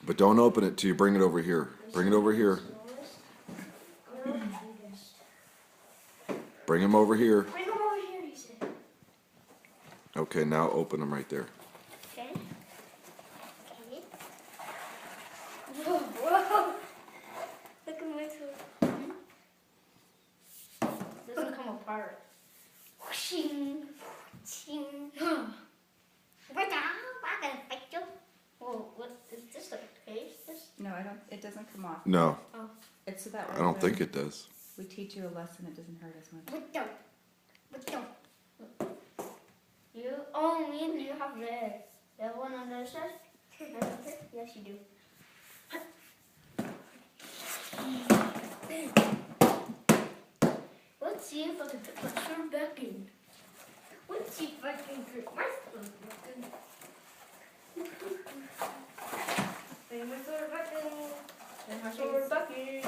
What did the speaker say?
But don't open it till you bring it over here. Bring it over here. Bring him over here. Bring him over here, he said. Okay, now open them right there. Okay. Okay. Whoa, whoa. Look at my tool. Doesn't come apart. Whooshing. Whooshing. Whoa, what is this like paste? No, I don't. It doesn't come off. No, Oh. It's so that way I don't when think it does. we teach you a lesson, it doesn't hurt as much. But don't. But don't. You, oh, me and you have red. You have one on the other side? Yes, you do. Let's see if I can put my sword back in. Let's see if I can put my sword back in. Put my sword back in. Put my sword back in.